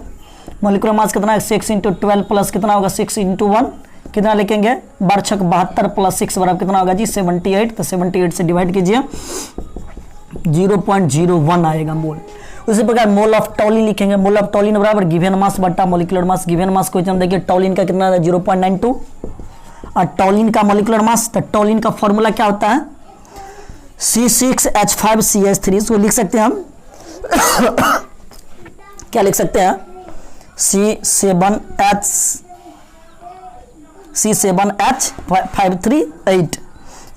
मॉलिक्यूलर मास कितना है 6 × 12 प्लस कितना होगा 6 × 1, कितना लिखेंगे 12×6 प्लस 6 बराबर कितना होगा जी 78, तो 78 से डिवाइड कीजिए 0.01 आएगा मोल। उसी प्रकार मोल ऑफ टॉलिन लिखेंगे, मोल ऑफ टॉलिन बराबर गिवन मास बट्टा molecular mass, given mass question देखिए टॉलिन का कितना है 0.92, और टॉलिन का मॉलिक्यूलर मास, तो टॉलिन का फॉर्मूला क्या होता है C6H5CH3, इसको लिख सकते हैं हम क्या लिख सकते हैं C7H538,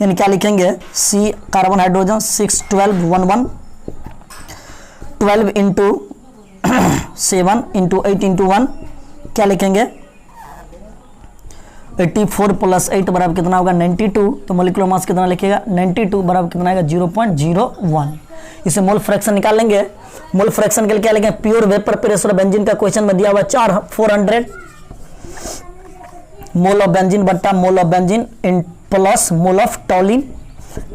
यानी क्या लिखेंगे C carbon hydrogen 6, 12, 1, 1, 12 into 7 into 8 into 1 क्या लिखेंगे 84 प्लस 8 बराबर कितना होगा 92, तो मॉलिक्यूलर मास कितना लिखेगा 92 बराबर कितना आएगा 0.01। इसे मोल फ्रैक्शन निकाल लेंगे, मोल फ्रैक्शन के लिए क्या लिखेंगे, प्योर वेपर प्रेशर बेंजीन का क्वेश्चन में दिया हुआ 400 मोल ऑफ बेंजीन बट्टा मोल of benzene in plus mole of टॉलिन,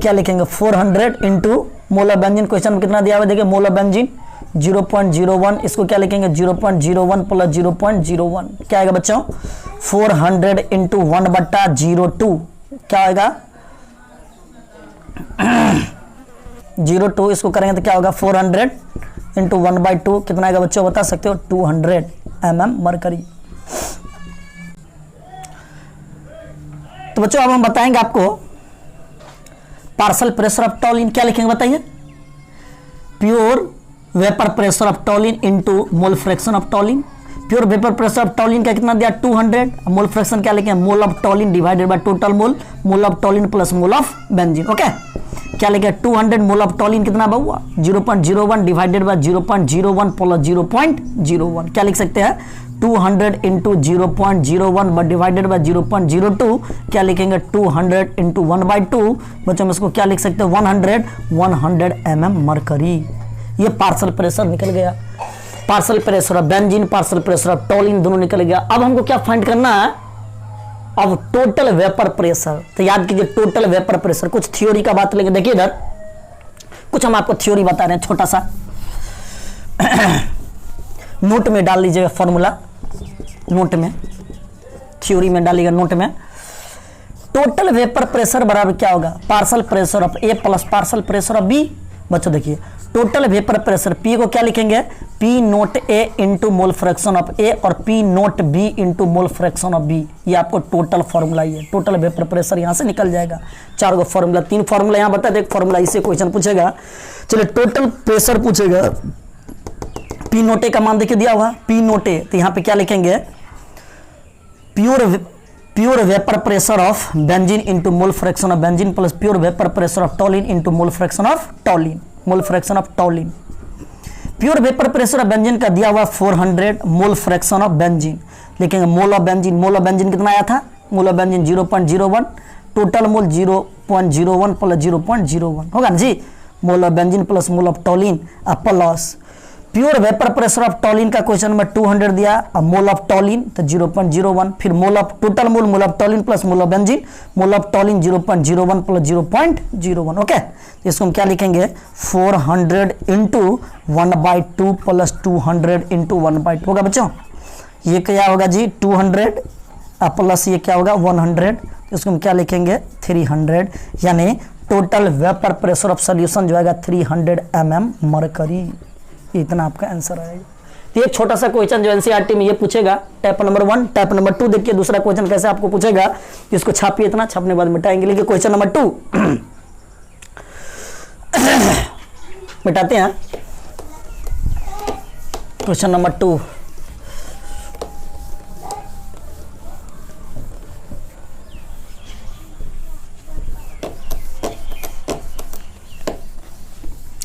क्या लिखेंगे 400 into mole of benzene, question में कितना दिया हुआ देखिए मोल ऑफ बेंजीन 0.01, इसको क्या लिखेंगे 0.01 प्लस 0.01 क्या आएगा बच्चों 400 इंटू 1/02 क्या आएगा 02, इसको करेंगे तो क्या होगा 400 इंटू 1/2 कितना आएगा बच्चों बता सकते हो 200 mm मरकरी। तो बच्चों अब हम बताएंगे आपको पार्शियल प्रेशर ऑफ टॉलिन क्या लिखेंगे बताइए, pure vapour pressure of टॉलिन into mole fraction of toluene, pure vapour pressure of टॉलिन का कितना दिया 200, मोल फ्रैक्शन क्या लिखें mole of टॉलिन divided by total mole, mole of टॉलिन plus mole of benzene. Okay, क्या लिखे 200 मोल ऑफ टॉलिन कितना हुआ 0.01 डिवाइडेड बाय 0.01 प्लस 0.01 क्या लिख सकते हैं 200 इंटू 0.01 बट डिवाइडेड बाय 0.02 क्या लिखेंगे 200 इंटू 1/2 बच्चों में इसको क्या लिख सकते हैं 100 mm मरकरी। ये पार्शियल प्रेशर निकल गया, partial pressure of benzene partial pressure of टॉलिन दोनों निकल गया। अब हमको क्या फाइंड करना है, अब टोटल वेपर प्रेशर। तो याद कीजिए टोटल वेपर प्रेशर, कुछ थ्योरी का बात लेंगे, देखिए इधर कुछ हम आपको थ्योरी बता रहे हैं छोटा सा नोट में डाल लीजिएगा फॉर्मूला, नोट में थ्योरी में डालिएगा नोट में। टोटल वेपर प्रेशर बराबर क्या होगा partial pressure of A plus partial pressure of B. बच्चों देखिए टोटल वेपर प्रेशर P को क्या लिखेंगे P note A into mole fraction of A और P note B into mole fraction of B। ये आपको टोटल फॉर्मूला ही है, total vapour pressure यहाँ से निकल जाएगा। चार गो फॉर्मूला, तीन फॉर्मूला यहाँ बता दे, एक फॉर्मूला इससे क्वेश्चन पूछेगा। चलिए टोटल प्रेशर पूछेगा, P नोट A का मान देखिए दिया हुआ P नोट A, तो यहाँ पे क्या लिखेंगे pure vapour pressure of benzene into mole fraction of benzene plus pure vapour pressure of toluene into mole fraction of toluene, mole fraction of toluene. Pure vapour pressure of benzene का दिया हुआ 400 mole fraction of benzene, लिखेंगे mole of benzene, mole of benzene कितना आया था mole of benzene 0.01, total mole 0.01 plus 0.01 होगा ना जी, mole of benzene plus mole of टॉलिन plus pure vapour pressure of टॉलिन का क्वेश्चन नंबर 200 दिया, अब मोल ऑफ टॉलिन तो 0.01, फिर mole of total mole of टॉलिन plus mole of benzene, mole of टॉलिन 0.01 plus 0.01। Okay, तो इसको हम क्या लिखेंगे 400 इंटू 1/2 प्लस 200 इंटू 1/2 होगा बच्चों। ये क्या होगा जी 200 प्लस ये क्या होगा 100, तो इसको हम क्या लिखेंगे 300, यानी total vapour pressure of solution जो आएगा 300 mm मरकरी। इतना आपका आंसर आएगा। तो एक छोटा सा क्वेश्चन जो एनसीईआरटी में ये पूछेगा, टाइप नंबर 1, टाइप नंबर 2 देखिए दूसरा क्वेश्चन कैसे आपको पूछेगा, इसको छापिए, इतना छापने के बाद मिटाएंगे। लेकिन क्वेश्चन नंबर 2 मिटाते हैं। Question number 2,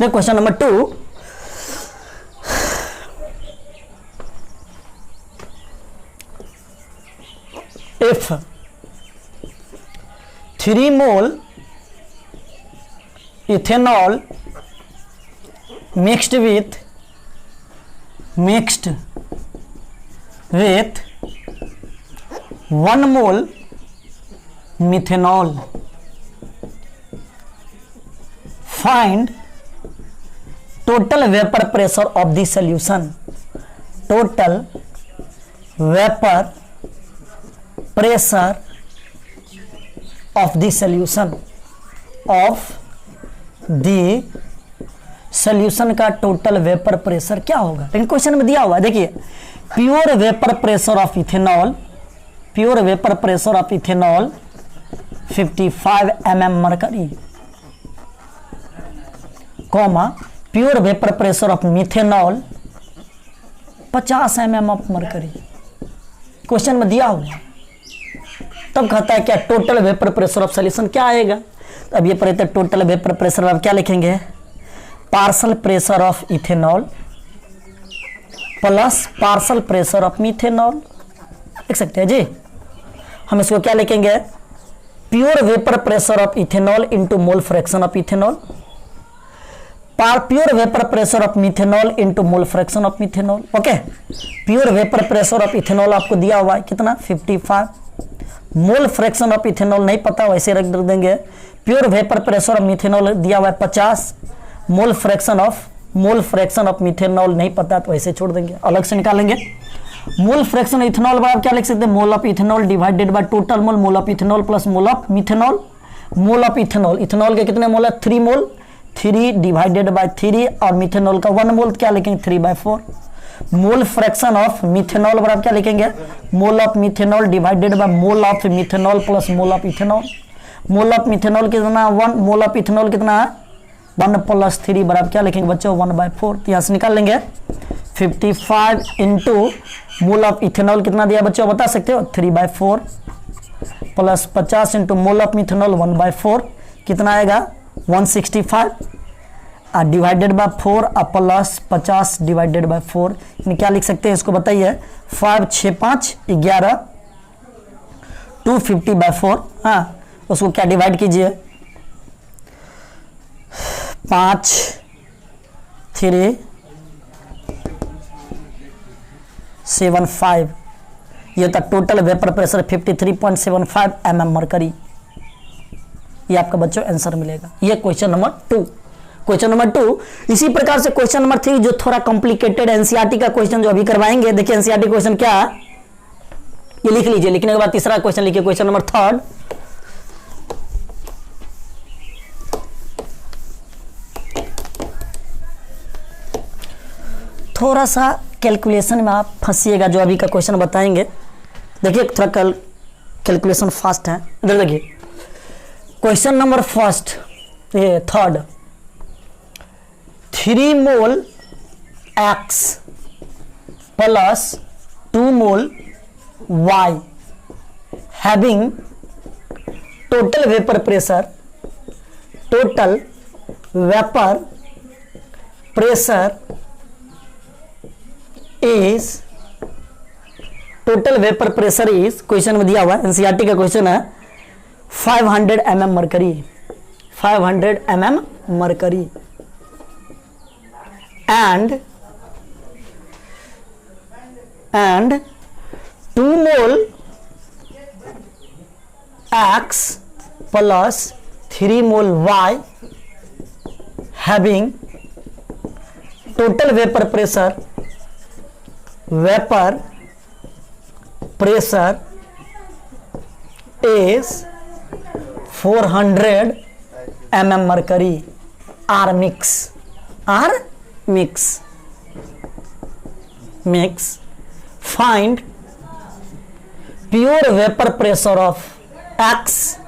question number 2, if 3 mole ethanol mixed with 1 mole methanol, find total vapor pressure of the solution, total vapor pressure of the solution, का टोटल वेपर प्रेशर क्या होगा। लेकिन क्वेश्चन में दिया हुआ है, देखिए pure vapour pressure of ethanol, pure vapour pressure of ethanol 55 mm mercury, comma pure vapour pressure of methanol 50 mm of mercury. Question में दिया हुआ, तब कहता है क्या total vapour pressure of solution क्या आएगा। तो अब ये पढ़ते हैं टोटल वेपर प्रेशर ऑफ क्या लिखेंगे, partial pressure of ethanol plus partial pressure of methanol, लिख सकते हैं जी। हम इसको क्या लिखेंगे, pure vapour pressure of ethanol into mole fraction of ethanol, pure vapour pressure of methanol into mole fraction of methanol. Okay, pure vapour pressure of ethanol आपको दिया हुआ है कितना 55, मोल फ्रैक्शन ऑफ इथेनॉल नहीं पता वैसे रख देंगे, pure vapour pressure of methanol दिया हुआ है 50, मोल फ्रैक्शन ऑफ मिथेनॉल नहीं पता तो वैसे छोड़ देंगे, अलग से निकालेंगे। मोल फ्रैक्शन इथेनॉल आप क्या लिख सकते हैं, mole of ethanol divided by total mole, mole of ethanol plus mole of methanol, mole of ethanol, ethanol के कितने मोल है 3 मोल, 3 डिवाइडेड बाय 3, और मिथेनॉल का 1 मोल क्या लिखेंगे 3/4। मोल फ्रैक्शन ऑफ मिथेनॉल पर आप क्या लिखेंगे, mole of methanol divided by mole of methanol plus mole of ethanol, mole of methanol कितना 1, मोल ऑफ इथेनॉल कितना है 1 + 3 बराबर क्या लिखेंगे बच्चों 1/4। तो यहाँ से निकाल लेंगे 55 इंटू मोल ऑफ इथेनॉल कितना दिया बच्चों बता सकते हो 3/4 plus 50 into mole of methanol 1/4 कितना आएगा 165 divided by 4 plus 50 divided by 4, क्या लिख सकते हैं इसको बताइए 5 6 5 11 250/4। हाँ, उसको क्या डिवाइड कीजिए 5 3 7 5, ये था total vapour pressure 53.75 mm mercury. ये आपका बच्चों आंसर मिलेगा। ये क्वेश्चन नंबर 2। क्वेश्चन नंबर 2 इसी प्रकार से क्वेश्चन नंबर 3 जो थोड़ा कॉम्प्लिकेटेड एनसीईआरटी का क्वेश्चन जो अभी करवाएंगे। देखिए एनसीईआरटी क्वेश्चन क्या है ये लिख लीजिए, लिखने के बाद तीसरा क्वेश्चन लिखिए, क्वेश्चन नंबर 3। थोड़ा सा कैलकुलेशन में आप फंसिएगा जो अभी का क्वेश्चन बताएंगे। देखिए थोड़ा कैलकुलेशन फास्ट है। इधर देखिए question number 3, 3 mole X plus 2 mole Y having total vapor pressure is question में दिया हुआ है एनसीईआरटी का क्वेश्चन है 500 mm mercury, 500 mm mercury, and and 2 mole X plus 3 mole Y having total vapor pressure is 400 mm mercury are mix find pure vapor pressure of X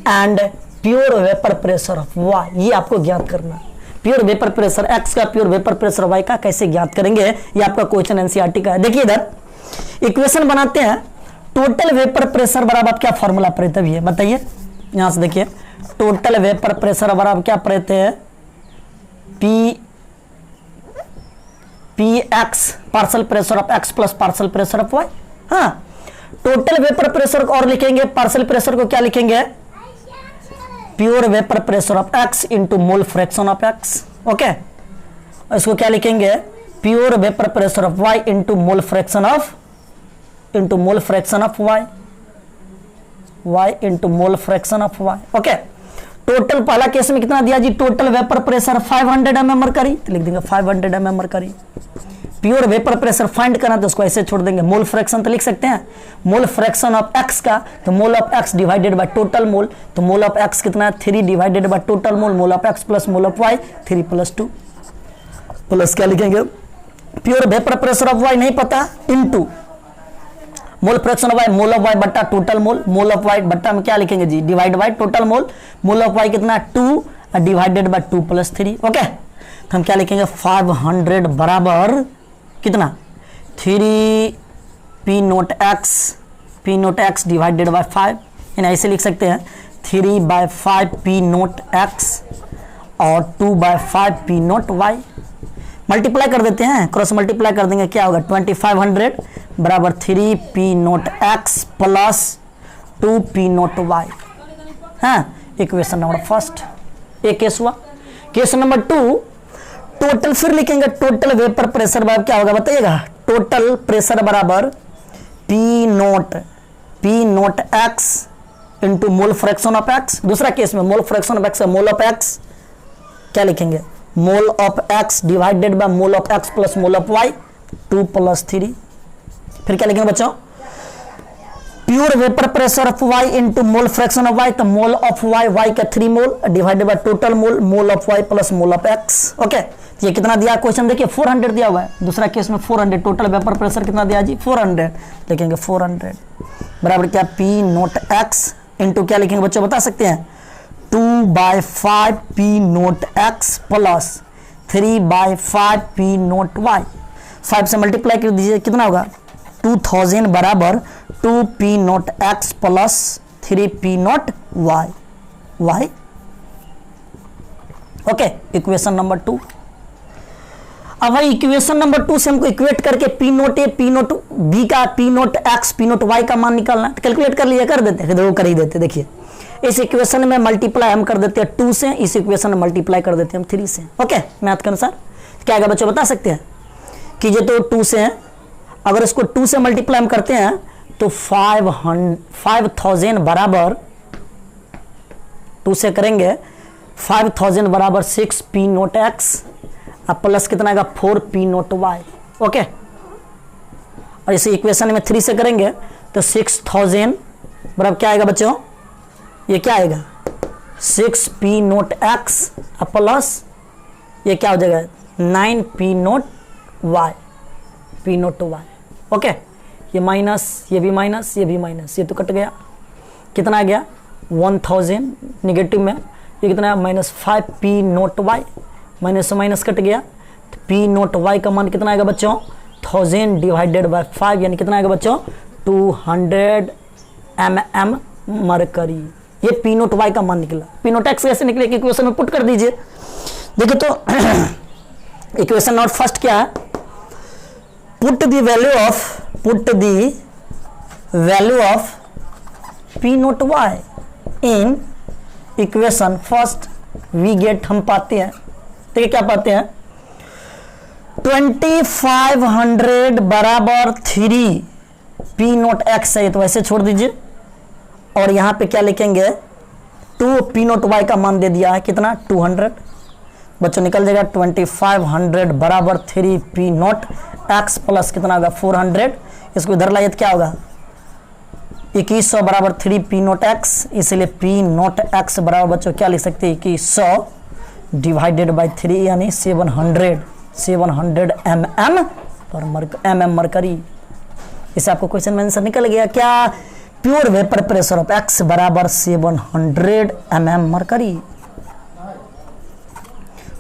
and pure vapor pressure of Y। ये आपको ज्ञात करना है। Pure vapour pressure X का, pure vapour pressure Y का कैसे ज्ञात करेंगे, ये आपका क्वेश्चन एनसीईआरटी का है। देखिए इधर इक्वेशन बनाते हैं। टोटल वेपर प्रेशर बराबर क्या फॉर्मूला प्रत्यय है बताइए। यहां से देखिए टोटल वेपर प्रेशर बराबर क्या प्रत्यय है, P X partial pressure of X plus partial pressure of Y। हाँ, टोटल वेपर प्रेशर को और लिखेंगे, पार्शियल प्रेशर को क्या लिखेंगे, pure vapour pressure of X into mole fraction of X। Okay, इसको क्या लिखेंगे, pure vapour pressure of Y into mole fraction of Y into mole fraction of Y। Okay, total पहला केस में कितना दिया जी, total vapour pressure 500 mm mercury, तो लिख देंगे 500 mm mercury. Pure vapour pressure find करना तो उसको ऐसे छोड़ देंगे, मोल फ्रैक्शन तो लिख सकते हैं, मोल फ्रैक्शन ऑफ X का तो mole of X divided by total mole, तो मोल ऑफ X कितना है 3 divided by total mole of X plus mole of Y 3 + 2 plus क्या लिखेंगे, pure vapour pressure of Y नहीं पता into mole fraction of Y, mole of Y बट्टा total mole of Y बट्टा में क्या लिखेंगे जी, divide by total mole of Y कितना 2 डिवाइडेड बाय 2 + 3। ओके, तो हम क्या लिखेंगे 500 बराबर कितना 3 P note X divided bye 5, यानी ऐसे लिख सकते हैं 3/5 P नोट X और 2/5 P नोट Y। मल्टीप्लाई कर देते हैं, क्रॉस मल्टीप्लाई कर देंगे, क्या होगा 2500 बराबर 3 P note X plus 2 P naught Y। हाँ, इक्वेशन नंबर फर्स्ट, एक केस हुआ। केस नंबर 2, टोटल फिर लिखेंगे, टोटल वेपर प्रेशर बराबर क्या होगा बताइएगा, टोटल प्रेशर बराबर P note X into mole fraction of X। दूसरा केस में mole fraction of X, mole of X क्या लिखेंगे, mole of X divided by mole of X plus mole of Y 2 + 3। फिर क्या लिखेंगे बच्चों, pure vapour pressure of Y into mole fraction of Y, तो mole of Y का 3 मोल divided by total mole of Y plus mole of X। Okay, ये कितना दिया question देखिए 400 दिया हुआ है, दूसरा केस में 400, टोटल वेपर प्रेशर कितना दिया जी 400, लिखेंगे 400 बराबर क्या P नोट X इंटू क्या लिखेंगे बच्चों बता सकते हैं 2/5 P note X plus 3/5 P naught Y। 5 से मल्टीप्लाई कर दीजिए, कितना होगा 2000 बराबर 2 P note X plus 3 P naught Y। Okay, equation number 2। अब भाई इक्वेशन नंबर 2 से हमको इक्वेट करके P note A, P note B का, P note X, P naught Y का मान निकालना है, कैलकुलेट कर लिया, कर देते हैं, कर ही देते। देखिए इस इक्वेशन में मल्टीप्लाई हम कर देते हैं 2 से, इस इक्वेशन में मल्टीप्लाई कर देते हैं हम 3 से। ओके, मैथ के अनुसार क्या आएगा बच्चों बता सकते हैं, कि ये तो 2 से है, अगर इसको 2 से मल्टीप्लाई हम करते हैं तो 5000 बराबर 2 से करेंगे 5000 बराबर 6 P नोट X प्लस कितना आएगा 4 P नोट Y। ओके, और इसे इक्वेशन में 3 से करेंगे तो 6000 बराबर क्या आएगा बच्चों, ये क्या आएगा 6 P नोट X प्लस ये क्या हो जाएगा 9 P नोट Y। ओके, ये माइनस, ये भी माइनस, ये भी माइनस, ये तो कट गया, कितना आ गया 1000 निगेटिव में, ये कितना है -5 P नोट Y, माइनस से माइनस कट गया, तो P नोट Y का मान कितना आएगा बच्चों 1000 डिवाइडेड बाय 5, यानी कितना आएगा बच्चों 200 mm मरकरी। ये P नोट Y का मान निकला। P नोट X कैसे निकले, इक्वेशन में पुट कर दीजिए। देखिए तो इक्वेशन नंबर फर्स्ट क्या है, put the value of P naught Y in equation first we get, हम पाते हैं, देखिए क्या पाते हैं 2500 बराबर 3 पी नोट एक्स है, तो ऐसे छोड़ दीजिए। और यहां पे क्या लिखेंगे, 2 पी नोट वाई का मान दे दिया है कितना 200। बच्चों निकल जाएगा 2500 बराबर 3 पी नोट एक्स प्लस कितना होगा 400। इसको इधर लाइए तो क्या होगा 2100 बराबर 3 पी नोट एक्स, इसलिए पी नोट एक्स बराबर बच्चों क्या लिख सकते हैं 2100 डिवाइडेड बाई 3 यानी 700 mm मरकरी। इसे आपको क्वेश्चन में आंसर निकल गया क्या, pure vapour pressure of X बराबर 700 mm mercury.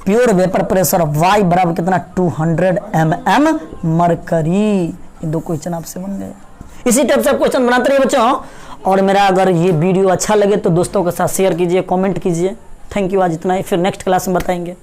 Pure vapour pressure of Y बराबर कितना 200 mm मरकरी। ये दो क्वेश्चन आपसे बन गए। इसी टाइप से क्वेश्चन बनाते रहिए बच्चों। और मेरा अगर ये वीडियो अच्छा लगे तो दोस्तों के साथ शेयर कीजिए, कमेंट कीजिए। थैंक यू, आज इतना ही, फिर नेक्स्ट क्लास में बताएंगे।